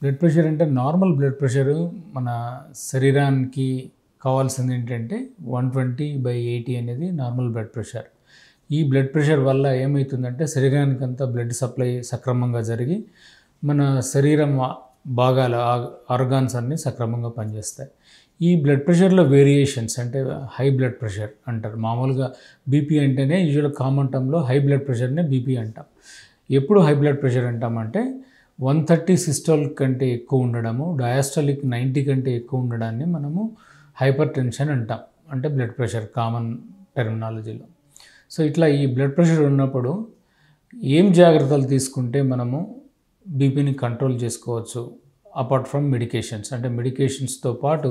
Blood pressure అంటే normal blood pressure మన శరీరానికి కావాల్సింది ఏంటంటే 120/80 అనేది నార్మల్ బ్లడ్ ప్రెషర్. ఈ బ్లడ్ ప్రెషర్ వల్ల ఏమవుతుందంటే శరీరానికంతా బ్లడ్ సప్లై సక్రమంగా జరిగి మన శరీరం భాగాల ఆర్గాన్స్ అన్నీ సక్రమంగా పనిచేస్తాయి. ఈ బ్లడ్ ప్రెషర్లో వేరియేషన్స్ అంటే హై బ్లడ్ ప్రెషర్ అంటారు. మామూలుగా బీపీ అంటేనే యూజువల్ కామన్ టర్మ్లో హై బ్లడ్ ప్రెషర్నే బీపీ అంటాం. ఎప్పుడు హై బ్లడ్ ప్రెషర్ అంటామంటే 130 సిస్టోలిక్ కంటే ఎక్కువ ఉండడము, డయాస్టోలిక్ 90 కంటే ఎక్కువ ఉండడాన్ని మనము హైపర్ టెన్షన్ అంటాం. అంటే బ్లడ్ ప్రెషర్ కామన్ టెర్మినాలజీలో. సో ఇట్లా ఈ బ్లడ్ ప్రెషర్ ఉన్నప్పుడు ఏం జాగ్రత్తలు తీసుకుంటే మనము బీపీని కంట్రోల్ చేసుకోవచ్చు అపార్ట్ ఫ్రమ్ మెడికేషన్స్. అంటే మెడికేషన్స్తో పాటు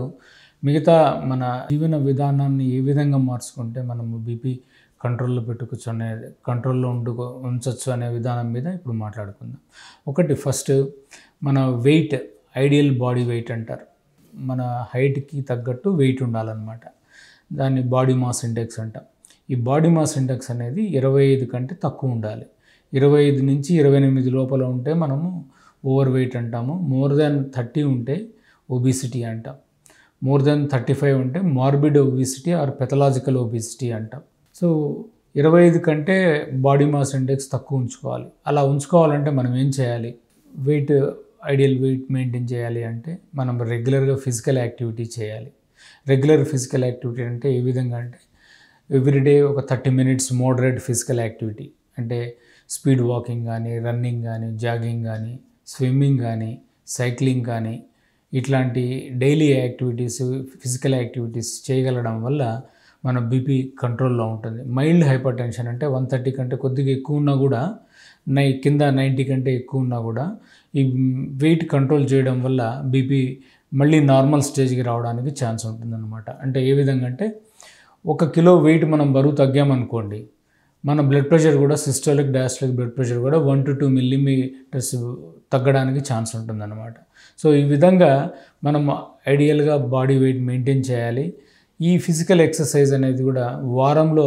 మిగతా మన జీవన విధానాన్ని ఏ విధంగా మార్చుకుంటే మనము బీపీ కంట్రోల్లో కంట్రోల్లో ఉంచవచ్చు అనే విధానం మీద ఇప్పుడు మాట్లాడుకుందాం. ఒకటి ఫస్ట్ మన వెయిట్, ఐడియల్ బాడీ వెయిట్ అంటారు. మన హైట్కి తగ్గట్టు వెయిట్ ఉండాలన్నమాట. దాన్ని బాడీ మాస్ ఇండెక్స్ అంటాం. ఈ బాడీ మాస్ ఇండెక్స్ అనేది 25 కంటే తక్కువ ఉండాలి. 25 నుంచి 28 లోపల ఉంటే మనము ఓవర్ వెయిట్ అంటాము. మోర్ దెన్ 30 ఉంటే ఒబిసిటీ అంటాం. మోర్ దెన్ 35 ఉంటే morbid obesity or pathological obesity అంటాం. సో 25 కంటే బాడీ మాస్ ఇండెక్స్ తక్కువ ఉంచుకోవాలి. అలా ఉంచుకోవాలంటే మనం ఏం చేయాలి? ఐడియల్ వెయిట్ మెయింటైన్ చేయాలి అంటే మనం రెగ్యులర్గా ఫిజికల్ యాక్టివిటీ చేయాలి. రెగ్యులర్ ఫిజికల్ యాక్టివిటీ అంటే ఏ విధంగా అంటే ఎవ్రీడే ఒక 30 మినిట్స్ మోడరేట్ ఫిజికల్ యాక్టివిటీ అంటే స్పీడ్ వాకింగ్ కానీ, రన్నింగ్ కానీ, జాగింగ్ కానీ, స్విమ్మింగ్ కానీ, సైక్లింగ్ కానీ ఇట్లాంటి డైలీ యాక్టివిటీస్, ఫిజికల్ యాక్టివిటీస్ చేయగలడం వల్ల మన బీపీ కంట్రోల్లో ఉంటుంది. మైల్డ్ హైపర్ టెన్షన్ అంటే 130 కంటే కొద్దిగా ఎక్కువ ఉన్నా కూడా కింద 90 కంటే ఎక్కువ ఉన్నా కూడా ఈ వెయిట్ కంట్రోల్ చేయడం వల్ల బీపీ మళ్ళీ నార్మల్ స్టేజ్కి రావడానికి ఛాన్స్ ఉంటుందన్నమాట. అంటే ఏ విధంగా అంటే 1 కిలో వెయిట్ మనం బరువు తగ్గామనుకోండి, మన బ్లడ్ ప్రెషర్ కూడా సిస్టోలిక్, డయాస్టోలిక్ బ్లడ్ ప్రెషర్ కూడా 1 to 2 మిల్లీమీటర్స్ తగ్గడానికి ఛాన్స్ ఉంటుందన్నమాట. సో ఈ విధంగా మనం ఐడియల్గా బాడీ వెయిట్ మెయింటైన్ చేయాలి. ఈ ఫిజికల్ ఎక్సర్సైజ్ అనేది కూడా వారంలో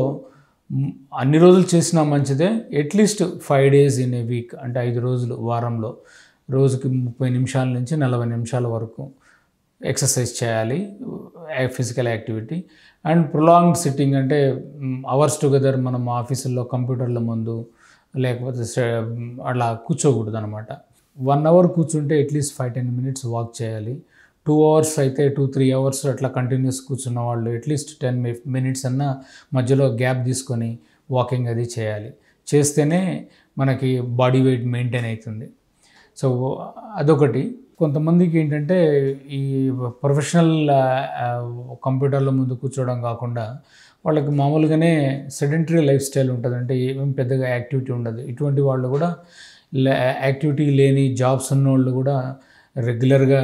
అన్ని రోజులు చేసినా మంచిదే. At least 5 days in a week అంటే 5 రోజులు వారంలో రోజుకి 30 నిమిషాల నుంచి 40 నిమిషాల వరకు ఎక్సర్సైజ్ చేయాలి, physical activity. And prolonged sitting అంటే అవర్స్ టుగెదర్ మనం ఆఫీసుల్లో కంప్యూటర్ల ముందు లేకపోతే అలా కూర్చోకూడదు అనమాట. 1 hour కూర్చుంటే అట్లీస్ట్ 5-10 minutes వాక్ చేయాలి. 2 hours అయితే 2-3 hours అట్లా కంటిన్యూస్ కూర్చున్న వాళ్ళు అట్లీస్ట్ 10 minutes అన్నా మధ్యలో గ్యాప్ తీసుకొని వాకింగ్ అది చేయాలి. చేస్తేనే మనకి బాడీ వెయిట్ మెయింటైన్ అవుతుంది. సో అదొకటి. కొంతమందికి ఏంటంటే ఈ ప్రొఫెషనల్ కంప్యూటర్ల ముందు కూర్చోవడం కాకుండా వాళ్ళకి మామూలుగానే సెడెంటరీ లైఫ్ స్టైల్ ఉంటుంది. అంటే ఏమేమి పెద్దగా యాక్టివిటీ ఉండదు. ఇటువంటి వాళ్ళు కూడా యాక్టివిటీ లేని జాబ్స్ ఉన్నోళ్ళు కూడా రెగ్యులర్గా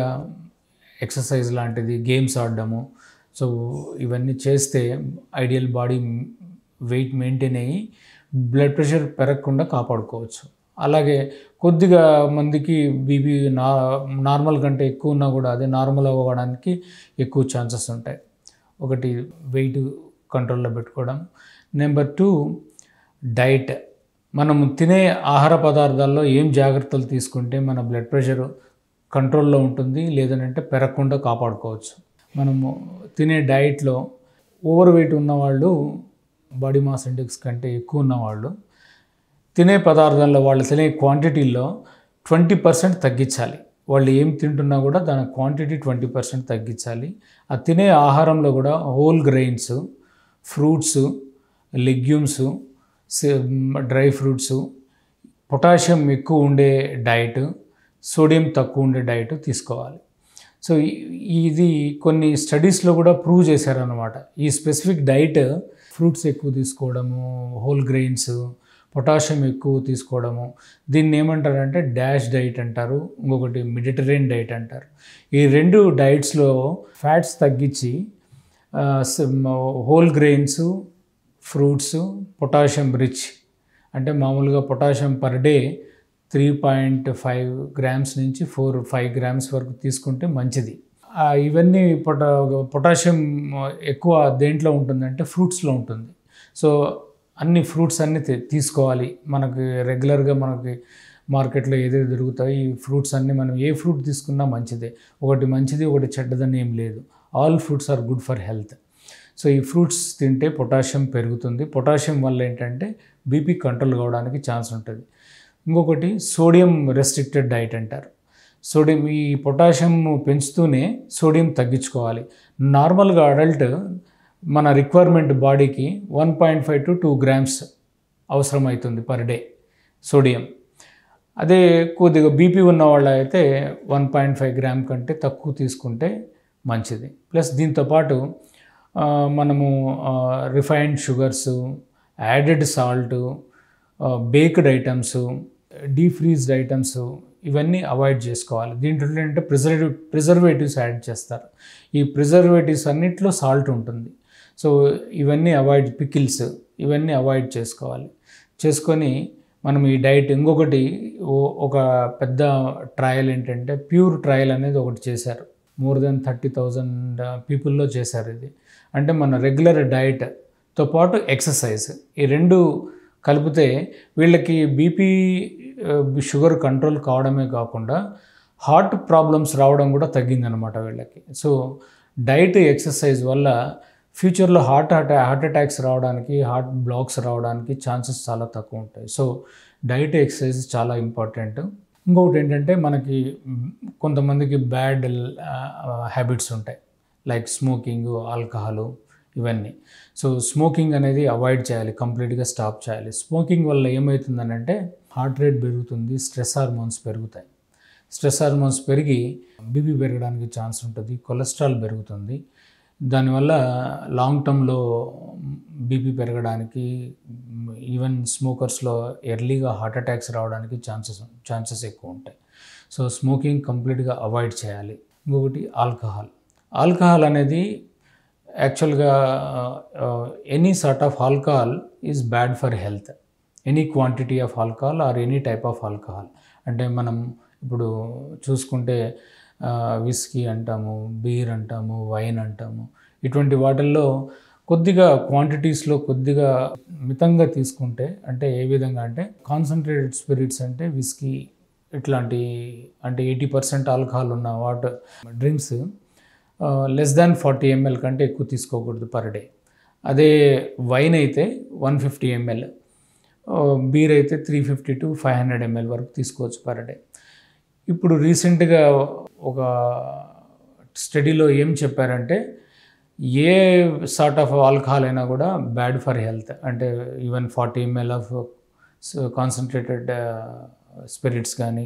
ఎక్సర్సైజ్ లాంటిది, గేమ్స్ ఆడడము, సో ఇవన్నీ చేస్తే ఐడియల్ బాడీ వెయిట్ మెయింటైన్ అయ్యి బ్లడ్ ప్రెషర్ పెరగకుండా కాపాడుకోవచ్చు. అలాగే కొద్దిగా మందికి బీపీ నార్మల్ కంటే ఎక్కువ ఉన్నా కూడా అదే నార్మల్ అవ్వడానికి ఎక్కువ ఛాన్సెస్ ఉంటాయి. ఒకటి వెయిట్ కంట్రోల్లో పెట్టుకోవడం. Number 2 diet. మనం తినే ఆహార పదార్థాల్లో ఏం జాగ్రత్తలు తీసుకుంటే మన బ్లడ్ ప్రెషర్ కంట్రోల్లో ఉంటుంది, లేదంటే పెరగకుండా కాపాడుకోవచ్చు. మనము తినే డైట్లో ఓవర్ వెయిట్ ఉన్నవాళ్ళు, బాడీ మాస్ ఇండెక్స్ కంటే ఎక్కువ ఉన్నవాళ్ళు తినే పదార్థాల్లో వాళ్ళు తినే క్వాంటిటీలో 20% తగ్గించాలి. వాళ్ళు ఏం తింటున్నా కూడా దాని క్వాంటిటీ 20% తగ్గించాలి. ఆ తినే ఆహారంలో కూడా whole grains, fruits, legumes, dry fruits, potassium ఎక్కువ ఉండే డైట్, సోడియం తక్కువ ఉండే డైట్ తీసుకోవాలి. సో ఇది కొన్ని స్టడీస్లో కూడా ప్రూవ్ చేశారన్నమాట. ఈ స్పెసిఫిక్ డైట్ ఫ్రూట్స్ ఎక్కువ తీసుకోవడము, హోల్ గ్రెయిన్స్, పొటాషియం ఎక్కువ తీసుకోవడము, దీన్ని ఏమంటారంటే డాష్ డైట్ అంటారు, ఇంకొకటి మెడిటరేనియన్ డైట్ అంటారు. ఈ 2 డైట్స్లో ఫ్యాట్స్ తగ్గించి whole grains, fruits, potassium rich అంటే మామూలుగా పొటాషియం పర్ డే 3.5 grams నుంచి 4-5 grams వరకు తీసుకుంటే మంచిది. ఇవన్నీ పొటాషియం ఎక్కువ దేంట్లో ఉంటుందంటే ఫ్రూట్స్లో ఉంటుంది. సో అన్ని ఫ్రూట్స్ అన్నీ తీసుకోవాలి. మనకి రెగ్యులర్గా మనకి మార్కెట్లో ఏదైతే దొరుకుతాయి ఈ ఫ్రూట్స్ అన్నీ మనం ఏ ఫ్రూట్ తీసుకున్నా మంచిదే, ఒకటి మంచిది ఒకటి చెడ్డదని ఏం లేదు, all fruits are good for health. So ఈ ఫ్రూట్స్ తింటే పొటాషియం పెరుగుతుంది, పొటాషియం వల్ల ఏంటంటే బీపీ కంట్రోల్ కావడానికి ఛాన్స్ ఉంటుంది. ఇంకొకటి సోడియం రెస్ట్రిక్టెడ్ డైట్ అంటారు. సోడియం ఈ పొటాషియం పెంచుతూనే సోడియం తగ్గించుకోవాలి. నార్మల్గా అడల్ట్ మన రిక్వైర్మెంట్ బాడీకి 1.5 to 2 grams అవసరమవుతుంది పర్ డే సోడియం. అదే కొద్దిగా బీపీ ఉన్న వాళ్ళ అయితే 1.5 గ్రామ్ కంటే తక్కువ తీసుకుంటే మంచిది. ప్లస్ దీంతోపాటు మనము refined sugars, added salt, baked items, deep freezed items ఇవన్నీ అవాయిడ్ చేసుకోవాలి. దీంట్లో ఏంటంటే ప్రిజర్వేటివ్స్ యాడ్ చేస్తారు. ఈ ప్రిజర్వేటివ్స్ అన్నిట్లో సాల్ట్ ఉంటుంది. సో ఇవన్నీ అవాయిడ్, పికిల్స్ ఇవన్నీ అవాయిడ్ చేసుకోవాలి. చేసుకొని మనం ఈ డైట్ ఇంకొకటి ఒక పెద్ద ట్రయల్ ఏంటంటే ప్యూర్ ట్రయల్ అనేది ఒకటి చేశారు. మోర్ దెన్ 30,000 పీపుల్లో చేశారు ఇది. అంటే మన రెగ్యులర్ డైట్తో పాటు ఎక్సర్సైజ్ ఈ రెండు కలిపితే వీళ్ళకి బీపీ షుగర్ కంట్రోల్ కావడమే కాకుండా హార్ట్ ప్రాబ్లమ్స్ రావడం కూడా తగ్గిందనమాట వీళ్ళకి. సో డైట్ ఎక్సర్సైజ్ వల్ల ఫ్యూచర్లో హార్ట్ అటాక్స్ రావడానికి, హార్ట్ బ్లాక్స్ రావడానికి ఛాన్సెస్ చాలా తక్కువ ఉంటాయి. సో డైట్ ఎక్సర్సైజ్ చాలా ఇంపార్టెంట్. ఇంకొకటి ఏంటంటే మనకి కొంతమందికి బ్యాడ్ హ్యాబిట్స్ ఉంటాయి, లైక్ స్మోకింగ్, ఆల్కహాలు ఇవన్నీ. సో స్మోకింగ్ అనేది అవాయిడ్ చేయాలి, కంప్లీట్గా స్టాప్ చేయాలి. స్మోకింగ్ వల్ల ఏమవుతుందనంటే హార్ట్ రేట్ పెరుగుతుంది, స్ట్రెస్ హార్మోన్స్ పెరుగుతాయి. స్ట్రెస్ హార్మోన్స్ పెరిగి బీపీ పెరగడానికి ఛాన్స్ ఉంటుంది, కొలెస్ట్రాల్ పెరుగుతుంది. దానివల్ల లాంగ్ టర్మ్లో బీపీ పెరగడానికి, ఈవెన్ స్మోకర్స్లో ఎర్లీగా హార్ట్ అటాక్స్ రావడానికి ఛాన్సెస్ ఎక్కువ ఉంటాయి. సో స్మోకింగ్ కంప్లీట్గా అవాయిడ్ చేయాలి. ఇంకొకటి ఆల్కహాల్ అనేది యాక్చువల్గా any sort of alcohol is bad for health. Any quantity of alcohol or any type of alcohol. అంటే మనం ఇప్పుడు చూసుకుంటే విస్కీ అంటాము, బీర్ అంటాము, వైన్ అంటాము. ఇటువంటి వాటిల్లో కొద్దిగా క్వాంటిటీస్లో కొద్దిగా మితంగా తీసుకుంటే, అంటే ఏ విధంగా అంటే కాన్సన్ట్రేటెడ్ స్పిరిట్స్ అంటే విస్కీ ఇట్లాంటి అంటే 80% ఆల్కహాల్ ఉన్న water drinks less than 40 ml కంటే ఎక్కువ తీసుకోకూడదు పర్ డే. అదే వైన్ అయితే 150 ml, బీర్ అయితే 350 to 500 ml వరకు తీసుకోవచ్చు పర్ డే. ఇప్పుడు రీసెంట్గా ఒక స్టడీలో ఏం చెప్పారంటే ఏ సార్ట్ ఆఫ్ ఆల్కహాల్ అయినా కూడా బ్యాడ్ ఫర్ హెల్త్. అంటే even 40 ml of concentrated spirits కానీ,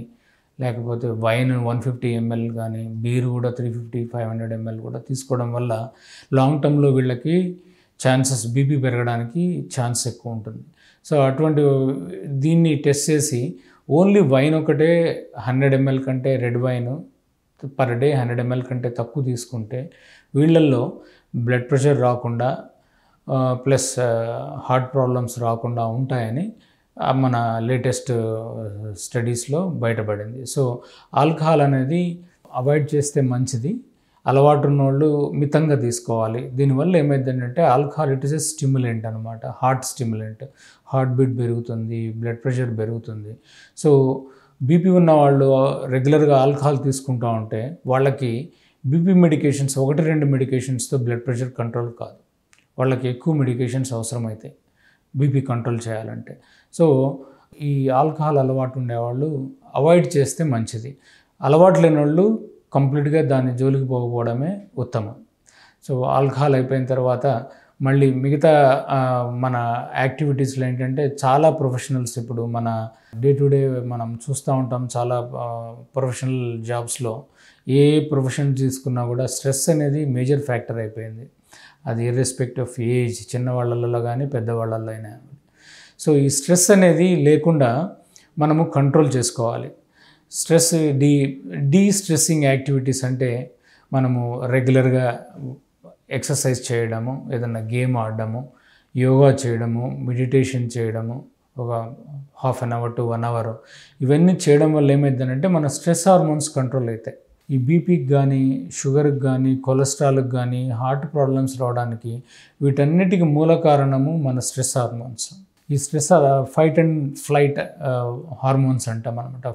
లేకపోతే వైన్ 150 ml కానీ, బీర్ కూడా 350-500 ml కూడా తీసుకోవడం వల్ల లాంగ్ టర్మ్లో వీళ్ళకి ఛాన్సెస్ బీపీ పెరగడానికి ఛాన్స్ ఎక్కువ ఉంటుంది. సో అటువంటి దీన్ని టెస్ట్ చేసి ఓన్లీ వైన్ ఒకటే 100 ml కంటే, red wine per day 100 ml కంటే తక్కువ తీసుకుంటే వీళ్ళల్లో బ్లడ్ ప్రెషర్ రాకుండా ప్లస్ హార్ట్ ప్రాబ్లమ్స్ రాకుండా ఉంటాయని మన లేటెస్ట్ స్టడీస్లో బయటపడింది. సో ఆల్కహాల్ అనేది అవాయిడ్ చేస్తే మంచిది. అలవాటు ఉన్నోళ్ళు మితంగా తీసుకోవాలి. దీనివల్ల ఏమైందంటే alcohol it is a stimulant అనమాట, హార్ట్ స్టిమ్యులెంట్. హార్ట్ బీట్ పెరుగుతుంది, బ్లడ్ ప్రెషర్ పెరుగుతుంది. సో బీపీ ఉన్న వాళ్ళు రెగ్యులర్గా ఆల్కహాల్ తీసుకుంటూ ఉంటే వాళ్ళకి బీపీ మెడికేషన్స్ 1-2 మెడికేషన్స్తో బ్లడ్ ప్రెషర్ కంట్రోల్ కాదు, వాళ్ళకి ఎక్కువ మెడికేషన్స్ అవసరమవుతాయి బీపీ కంట్రోల్ చేయాలంటే. సో ఈ ఆల్కహాల్ అలవాటు ఉండేవాళ్ళు అవాయిడ్ చేస్తే మంచిది. అలవాటు లేని వాళ్ళు కంప్లీట్గా దాని జోలికి పోకపోవడమే ఉత్తమం. సో ఆల్కహాల్ అయిపోయిన తర్వాత మళ్ళీ మిగతా మన యాక్టివిటీస్లో ఏంటంటే చాలా ప్రొఫెషనల్స్ ఇప్పుడు మన డే టు డే మనం చూస్తూ ఉంటాం. చాలా ప్రొఫెషనల్ జాబ్స్లో ఏ ప్రొఫెషన్ తీసుకున్నా కూడా స్ట్రెస్ అనేది మేజర్ ఫ్యాక్టర్ అయిపోయింది. అది ఇర్రెస్పెక్ట్ ఆఫ్ ఏజ్, చిన్నవాళ్ళలో కానీ పెద్దవాళ్ళలో అయినా. సో ఈ స్ట్రెస్ అనేది లేకుండా మనము కంట్రోల్ చేసుకోవాలి. స్ట్రెస్ డీస్ట్రెస్సింగ్ యాక్టివిటీస్ అంటే మనము రెగ్యులర్గా ఎక్సర్సైజ్ చేయడము, ఏదన్నా గేమ్ ఆడడము, యోగా చేయడము, మెడిటేషన్ చేయడము, ఒక 1/2 hour to 1 hour ఇవన్నీ చేయడం వల్ల ఏమైందంటే మన స్ట్రెస్ హార్మోన్స్ కంట్రోల్ అవుతాయి. ఈ బీపీకి కానీ, షుగర్కి కానీ, కొలెస్ట్రాల్కి కానీ, హార్ట్ ప్రాబ్లమ్స్ రావడానికి వీటన్నిటికీ మూల కారణము మన స్ట్రెస్ హార్మోన్స్. ఈ stress fight and flight hormones అంటాం అనమాట.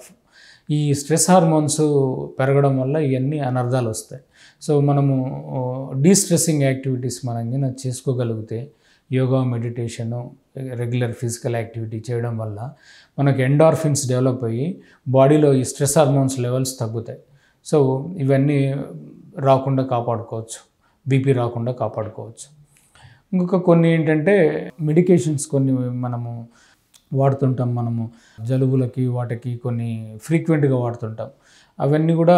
ఈ స్ట్రెస్ హార్మోన్స్ పెరగడం వల్ల ఇవన్నీ అనర్థాలు వస్తాయి. సో మనము డీస్ట్రెస్సింగ్ యాక్టివిటీస్ మనం చేసుకోగలిగితే, yoga, meditation, regular physical activity చేయడం వల్ల మనకు ఎండార్ఫిన్స్ డెవలప్ అయ్యి బాడీలో ఈ స్ట్రెస్ హార్మోన్స్ లెవెల్స్ తగ్గుతాయి. సో ఇవన్నీ రాకుండా కాపాడుకోవచ్చు, బీపీ రాకుండా కాపాడుకోవచ్చు. ఇంకొక కొన్ని ఏంటంటే మెడికేషన్స్ కొన్ని మనము వాడుతుంటాం. మనము జలుబులకి వాటికి కొన్ని ఫ్రీక్వెంట్గా వాడుతుంటాం. అవన్నీ కూడా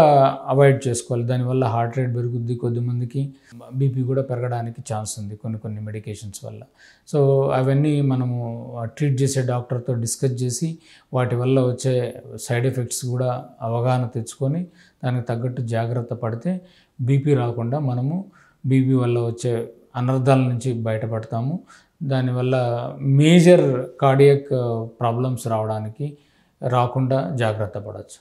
అవాయిడ్ చేసుకోవాలి. దానివల్ల హార్ట్ రేట్ పెరుగుద్ది, కొద్దిమందికి బీపీ కూడా పెరగడానికి ఛాన్స్ ఉంది కొన్ని మెడికేషన్స్ వల్ల. సో అవన్నీ మనము ట్రీట్ చేసే డాక్టర్తో డిస్కస్ చేసి వాటి వల్ల వచ్చే సైడ్ ఎఫెక్ట్స్ కూడా అవగాహన తెచ్చుకొని దానికి తగ్గట్టు జాగ్రత్త పడితే బీపీ రాకుండా మనము బీపీ వల్ల వచ్చే అనర్థాల నుంచి బయటపడతాము. దానివల్ల మేజర్ కార్డియాక్ ప్రాబ్లమ్స్ రాకుండా జాగ్రత్త పడవచ్చు.